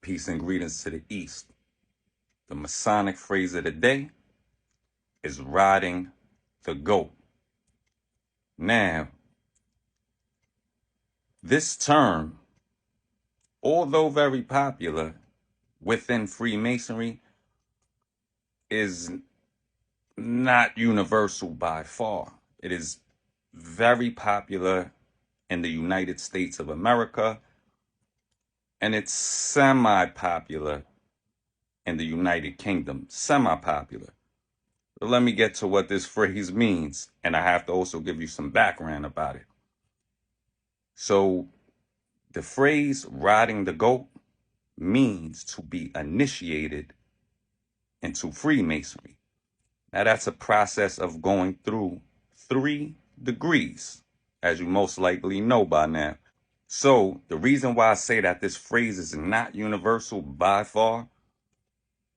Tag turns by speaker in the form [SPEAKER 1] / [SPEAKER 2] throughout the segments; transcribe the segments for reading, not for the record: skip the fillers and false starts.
[SPEAKER 1] Peace and greetings to the East. The Masonic phrase of the day is riding the goat. Now, this term, although very popular within Freemasonry, is not universal by far. It is very popular in the United States of America, and it's semi-popular in the United Kingdom. Semi-popular. But let me get to what this phrase means, and I have to also give you some background about it. So, the phrase riding the goat means to be initiated into Freemasonry. Now, that's a process of going through 3 degrees, as you most likely know by now. So, the reason why I say that this phrase is not universal by far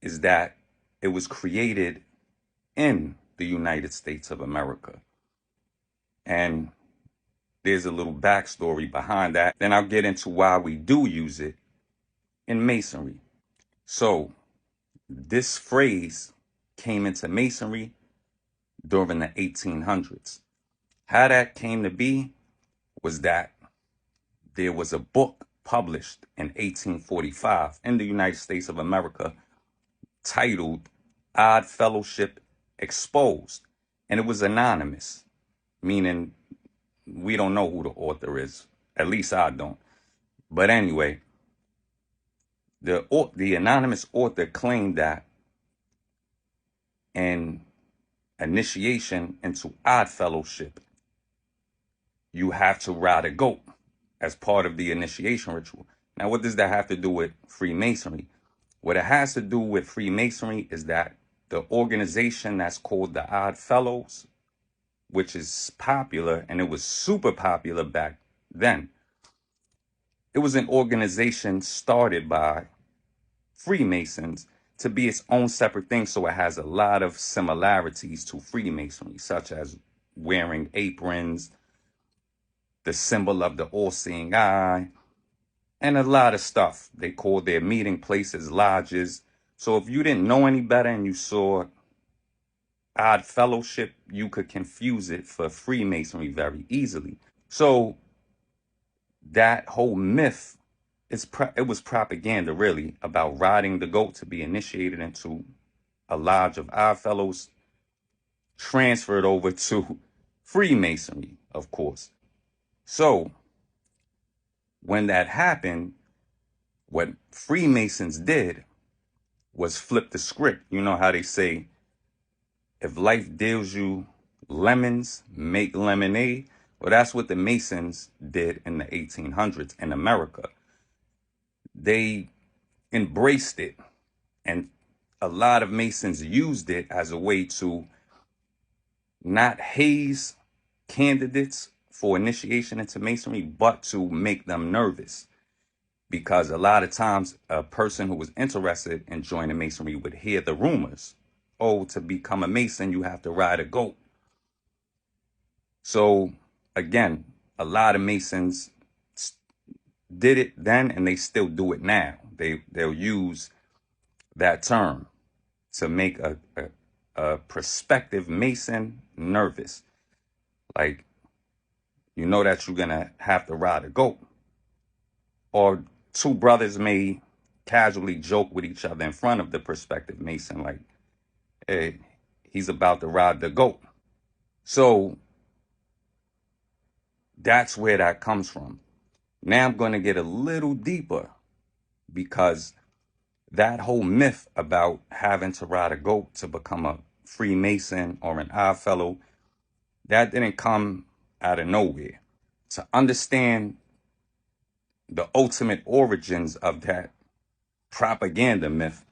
[SPEAKER 1] is that it was created in the United States of America. And there's a little backstory behind that. Then I'll get into why we do use it in Masonry. So, this phrase came into Masonry during the 1800s. How that came to be was that there was a book published in 1845 in the United States of America titled Odd Fellowship Exposed. And it was anonymous, meaning we don't know who the author is. At least I don't. But anyway, the anonymous author claimed that an initiation into Odd Fellowship, you have to ride a goat as part of the initiation ritual. Now, what does that have to do with Freemasonry? What it has to do with Freemasonry is that the organization that's called the Odd Fellows, which is popular, and it was super popular back then, it was an organization started by Freemasons to be its own separate thing. So it has a lot of similarities to Freemasonry, such as wearing aprons, the symbol of the all-seeing eye, and a lot of stuff. They called their meeting places lodges. So if you didn't know any better and you saw Odd Fellowship, you could confuse it for Freemasonry very easily. So that whole myth, it was propaganda, really, about riding the goat to be initiated into a lodge of Odd Fellows, transferred over to Freemasonry, of course. So when that happened, what Freemasons did was flip the script. You know how they say, if life deals you lemons, make lemonade. Well, that's what the Masons did in the 1800s in America. They embraced it, and a lot of Masons used it as a way to not haze candidates for initiation into Masonry, but to make them nervous. Because a lot of times a person who was interested in joining Masonry would hear the rumors. Oh, to become a Mason, you have to ride a goat. So again, a lot of Masons did it then, and they still do it now. They'll use that term to make a prospective Mason nervous. Like, you know that you're gonna have to ride a goat. Or 2 brothers may casually joke with each other in front of the prospective Mason, like, hey, he's about to ride the goat. So that's where that comes from. Now I'm going to get a little deeper, because that whole myth about having to ride a goat to become a Freemason or an Odd Fellow, that didn't come out of nowhere. To understand the ultimate origins of that propaganda myth,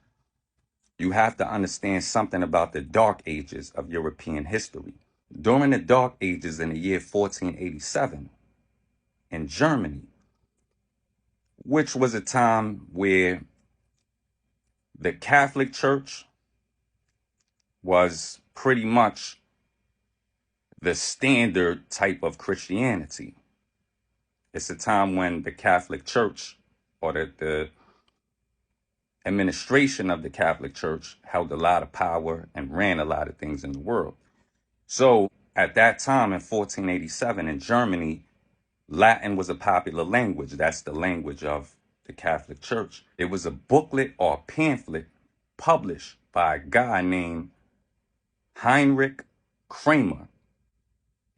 [SPEAKER 1] you have to understand something about the Dark Ages of European history. During the Dark Ages in the year 1487 in Germany, which was a time where the Catholic Church was pretty much the standard type of Christianity. It's a time when the Catholic Church, or the administration of the Catholic Church held a lot of power and ran a lot of things in the world. So at that time in 1487 in Germany, Latin was a popular language. That's the language of the Catholic Church. It was a booklet or pamphlet published by a guy named Heinrich Kramer,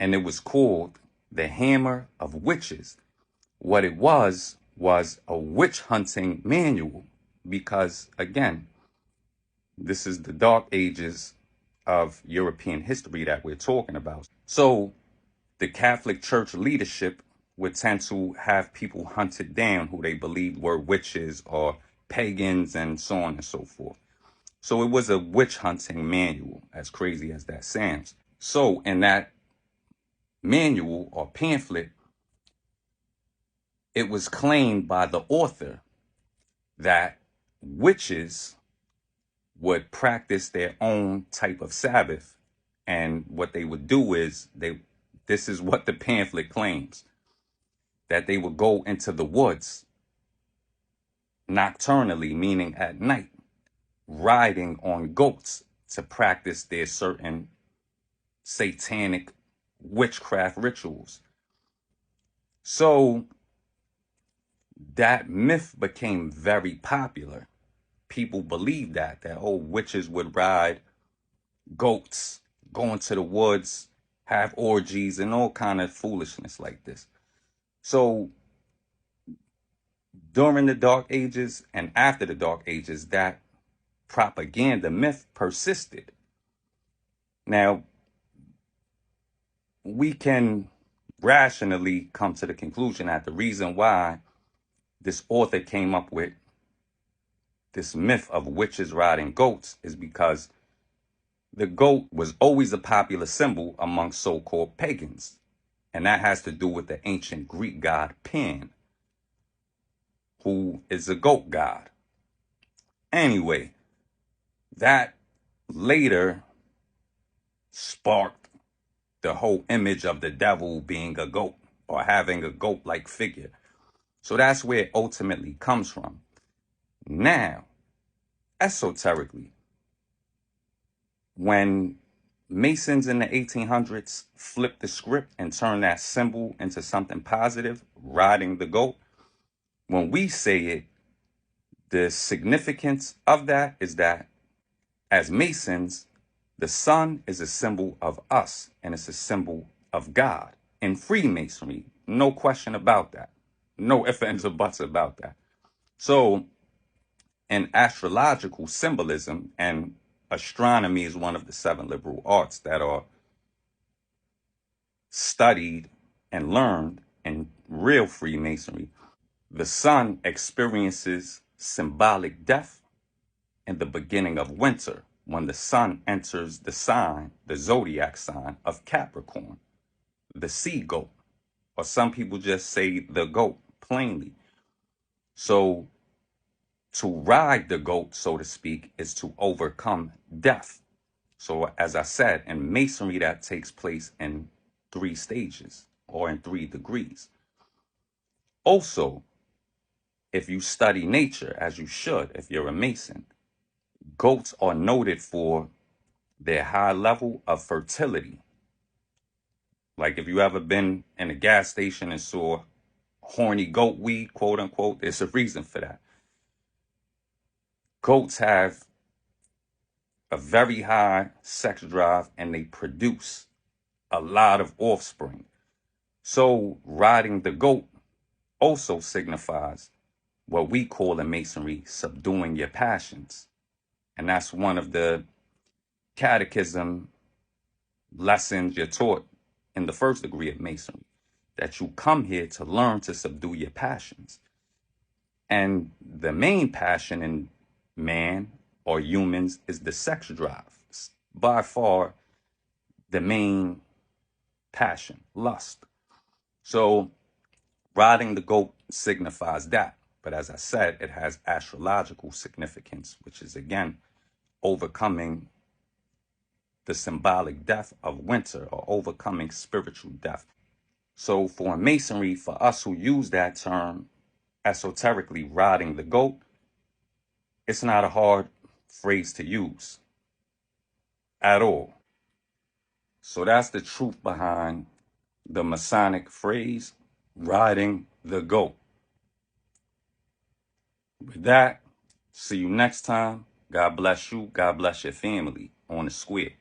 [SPEAKER 1] and it was called The Hammer of Witches. What it was a witch hunting manual because, again, this is the dark ages of European history that we're talking about. So the Catholic Church leadership would tend to have people hunted down who they believed were witches or pagans and so on and so forth. So it was a witch hunting manual, as crazy as that sounds. So in that manual or pamphlet, it was claimed by the author that witches would practice their own type of Sabbath. And what they would do is this is what the pamphlet claims, that they would go into the woods nocturnally, meaning at night, riding on goats to practice their certain satanic witchcraft rituals. So that myth became very popular. People believed that witches would ride goats, go into the woods, have orgies and all kind of foolishness like this. So during the Dark Ages and after the Dark Ages, that propaganda myth persisted. Now, we can rationally come to the conclusion that the reason why this author came up with this myth of witches riding goats is because the goat was always a popular symbol among so-called pagans. And that has to do with the ancient Greek god Pan, who is a goat god. Anyway, that later sparked the whole image of the devil being a goat or having a goat-like figure. So that's where it ultimately comes from. Now, esoterically, when Masons in the 1800s flipped the script and turned that symbol into something positive, riding the goat, when we say it, the significance of that is that as Masons, the sun is a symbol of us and it's a symbol of God. In Freemasonry, no question about that. No ifs, ands, or buts about that. So in astrological symbolism, and astronomy is one of the 7 liberal arts that are studied and learned in real Freemasonry, the sun experiences symbolic death in the beginning of winter when the sun enters the sign, the zodiac sign of Capricorn, the sea goat, or some people just say the goat plainly. So to ride the goat, so to speak, is to overcome death. So as I said, in Masonry, that takes place in 3 stages or in 3 degrees. Also, if you study nature, as you should if you're a Mason, goats are noted for their high level of fertility. Like if you ever been in a gas station and saw horny goat weed, quote unquote, there's a reason for that. Goats have a very high sex drive and they produce a lot of offspring. So riding the goat also signifies what we call in Masonry subduing your passions. And that's one of the catechism lessons you're taught in the 1st degree of Masonry, that you come here to learn to subdue your passions. And the main passion in man or humans is the sex drive. It's by far the main passion, lust. So riding the goat signifies that. But as I said, it has astrological significance, which is, again, overcoming the symbolic death of winter or overcoming spiritual death. So for Masonry, for us who use that term esoterically, riding the goat, It's not a hard phrase to use at all. So that's the truth behind the Masonic phrase, riding the goat. With that, see you next time. God bless you. God bless your family on the square.